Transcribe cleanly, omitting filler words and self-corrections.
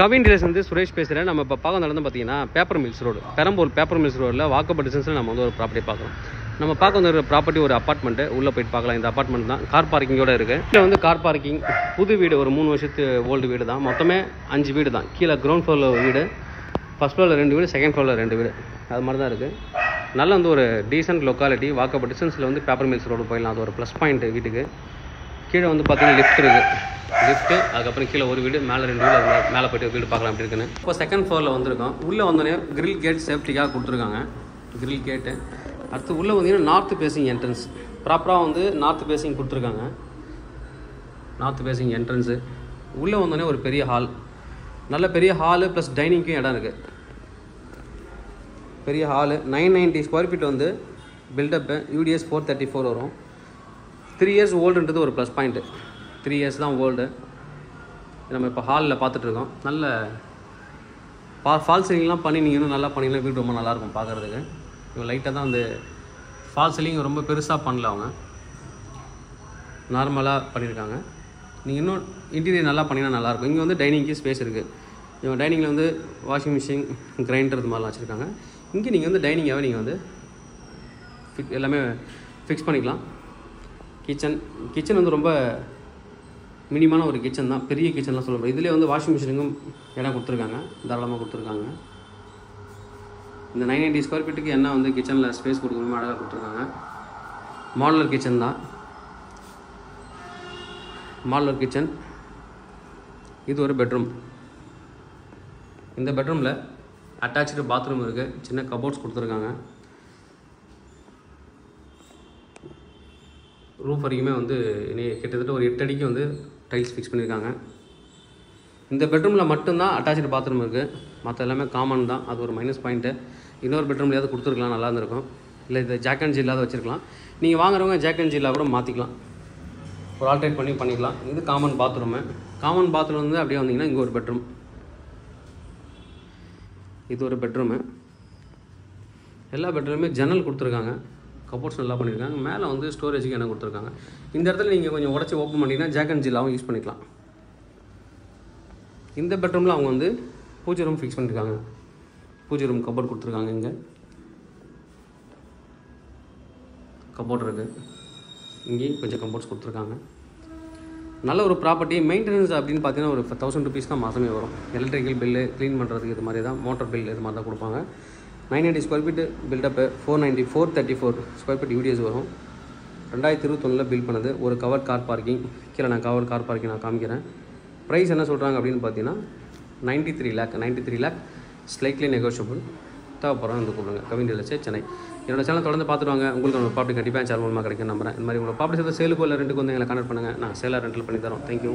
Kavin dealers வந்து சுரேஷ் பேசுகிறேன். நம்ம இப்போ பார்க்க நடந்து பார்த்தீங்கன்னா paper mills road, Perambur paper mills ரோடில் வாக்கபிள் டிஸ்டன்ஸில் நம்ம வந்து ஒரு ப்ராப்பர்ட்டி பார்க்கலாம். நம்ம பார்க்க வந்து ஒரு ப்ராப்பர்ட்டி, ஒரு அப்பார்ட்மெண்ட்டு. உள்ளே போயிட்டு பார்க்கலாம். இந்த அப்பார்ட்மெண்ட் தான் கார் பார்க்கிங்கோடு இருக்குது. இதில் வந்து கார் பார்க்கிங், புது வீடு, ஒரு 3 வருஷத்து ஓல்டு வீடு தான். மொத்தமே 5 வீடு தான். கீழே கிரவுண்ட் ஃப்ளோரில் வீடு, ஃபஸ்ட் ஃப்ளோரில் 2 வீடு, செகண்ட் ஃப்ளோரில் 2 வீடு, அது மாதிரி தான் இருக்குது. நல்ல வந்து ஒரு டீசென்ட் லொக்காலிட்டி. வாக்கபிள் டிஸ்டன்ஸில் வந்து பேப்பர் மில்ஸ் ரோடு போயிடலாம். அது ஒரு ப்ளஸ் பாயிண்ட். வீட்டுக்கு கீழே வந்து பார்த்தீங்கன்னா லிஃப்ட் இருக்குது. லிஃப்ட்டு, அதுக்கப்புறம் கீழே ஒரு வீடு, மேலே 2 வீடு, அது மேலே போய்ட்டு வீடு பார்க்கலாம் அப்படி இருக்குன்னு. இப்போ செகண்ட் ஃப்ளோரில் வந்திருக்கோம். உள்ளே வந்தோடனே கிரில் கேட் சேஃப்டிக்காக கொடுத்துருக்காங்க. கிரில் கேட்டு அடுத்து உள்ளே வந்தீங்கன்னா நார்த் ஃபேஸிங் என்ட்ரன்ஸ். ப்ராப்பராக வந்து நார்த் ஃபேஸிங் கொடுத்துருக்காங்க. North facing entrance. உள்ளே வந்தோடனே ஒரு பெரிய ஹால், நல்ல பெரிய ஹாலு ப்ளஸ் டைனிங்க்கும் இடம் இருக்குது. பெரிய ஹாலு 990 ஸ்கொயர் ஃபீட் வந்து பில்டப்பு. UDS 434 வரும். 3 இயர்ஸ் ஓல்டுன்றது ஒரு ப்ளஸ் பாயிண்ட்டு. 3 இயர்ஸ் தான் ஓல்டு. நம்ம இப்போ ஹாலில் பார்த்துட்ருக்கோம். நல்ல ஃபால் சீலிங்லாம் பண்ணி நீங்கள் இன்னும் நல்லா பண்ணிங்கன்னா வீடு ரொம்ப நல்லாயிருக்கும் பார்க்குறதுக்கு. இவங்க லைட்டாக தான் வந்து ஃபால் சீலிங் ரொம்ப பெருசாக பண்ணல, அவங்க நார்மலாக பண்ணியிருக்காங்க. நீங்கள் இன்னும் இன்டீரியர் நல்லா பண்ணிங்கன்னா நல்லாயிருக்கும். இங்கே வந்து டைனிங்க்கு ஸ்பேஸ் இருக்குது. இவங்க டைனிங்கில் வந்து வாஷிங் மிஷின், கிரைண்டர் இது மாதிரிலாம் வச்சுருக்காங்க. இங்கே நீங்கள் வந்து டைனிங்காகவே நீங்கள் வந்து எல்லாமே ஃபிக்ஸ் பண்ணிக்கலாம். கிச்சன் வந்து ரொம்ப மினிமான ஒரு கிச்சன் தான். பெரிய கிச்சன்லாம் சொல்ல முடியாது. இதிலே வந்து வாஷிங் மிஷினுக்கும் இடம் கொடுத்துருக்காங்க, தாராளமாக கொடுத்துருக்காங்க. இந்த 990 ஸ்கொயர் ஃபீட்டுக்கு என்ன வந்து கிச்சனில் ஸ்பேஸ் கொடுக்கணுமோ அழகாக கொடுத்துருக்காங்க. மாடுலர் கிச்சன் தான். Modular kitchen. இது ஒரு பெட்ரூம். இந்த பெட்ரூமில் அட்டாச்சு பாத்ரூம் இருக்குது. சின்ன கபோர்ட்ஸ் கொடுத்துருக்காங்க. ரூஃப் வரைக்குமே வந்து கிட்டத்தட்ட ஒரு 8 அடிக்கு வந்து டைல்ஸ் ஃபிக்ஸ் பண்ணியிருக்காங்க. இந்த பெட்ரூமில் மட்டும்தான் அட்டாச்சு பாத்ரூம் இருக்குது. மற்ற எல்லாமே காமன் தான். அது ஒரு மைனஸ் பாயிண்ட்டு. இன்னொரு பெட்ரூம்லையாவது கொடுத்துருக்கலாம், நல்லா இருந்திருக்கும். இல்லை இது ஜாக் அண்ட் ஜில்லாவது வச்சுருக்கலாம். நீங்கள் வாங்குறவங்க ஜாக் அண்ட் ஜில்லா கூட மாற்றிக்கலாம், ஒரு ஆல்ட்ரேட் பண்ணிக்கலாம். இது காமன் பாத்ரூமு. காமன் பாத்ரூம் வந்து அப்படியே வந்தீங்கன்னா இங்கே ஒரு பெட்ரூம். இது ஒரு பெட்ரூமு. எல்லா பெட்ரூமே ஜன்னல் கொடுத்துருக்காங்க. கபோர்ட்ஸ் நல்லா பண்ணியிருக்காங்க. மேலே வந்து ஸ்டோரேஜுக்கு என்ன கொடுத்துருக்காங்க. இந்த இடத்துல நீங்கள் கொஞ்சம் உடச்சி ஓப்பன் பண்ணிங்கன்னா ஜாக் அண்ட் ஜில்லாவும் யூஸ் பண்ணிக்கலாம். இந்த பெட்ரூமில் அவங்க வந்து பூஜை ரூம் ஃபிக்ஸ் பண்ணியிருக்காங்க. பூஜை ரூம் கபோர்ட் கொடுத்துருக்காங்க. இங்கே கபோர்ட் இருக்குது. இங்கேயும் கொஞ்சம் கபோர்ட்ஸ் கொடுத்துருக்காங்க. நல்ல ஒரு ப்ராப்பர்ட்டி. மெயின்டெனன்ஸ் அப்படின்னு பார்த்தீங்கன்னா ஒரு 1000 ருபீஸ் தான் மாதமே வரும். எலக்ட்ரிக்கல் பில்லு, க்ளீன் பண்ணுறதுக்கு இது மாதிரி தான். மோட்டர் பில் இது மாதிரி தான் கொடுப்பாங்க. 990 square feet buildup. 434 square feet UDS வரும். 2021 பில் பண்ணது. ஒரு கவர் கார் பார்க்கிங். கீழே நான் கவர் கார் பார்க்கிங் நான் காமிக்கிறேன். ப்ரைஸ் என்ன சொல்கிறாங்க அப்படின்னு பார்த்தீங்கன்னா 93 lakh ஸ்லைட்லி நெகோஷியபிள். தேவைப்படுறோம் வந்து கூப்பிடுங்க. கவின் டீலர்ஸ், சென்னை. என்னோட சேனல் தொடர்ந்து பார்த்துருவாங்க. உங்களுக்கு ஒரு ப்ராப்பர்ட்டி கண்டிப்பாக சேனல் மூலமாக கிடைக்கும் நம்புறேன். இந்த மாதிரி உங்கள் ப்ராப்பர்ட்டி சேலுக்கோ இல்லை ரெண்டுக்கு வந்து எங்களை கான்டக்ட் பண்ணுங்கள். நான் சேலாக ரெண்டில் பண்ணி தரோம். தேங்க்யூ.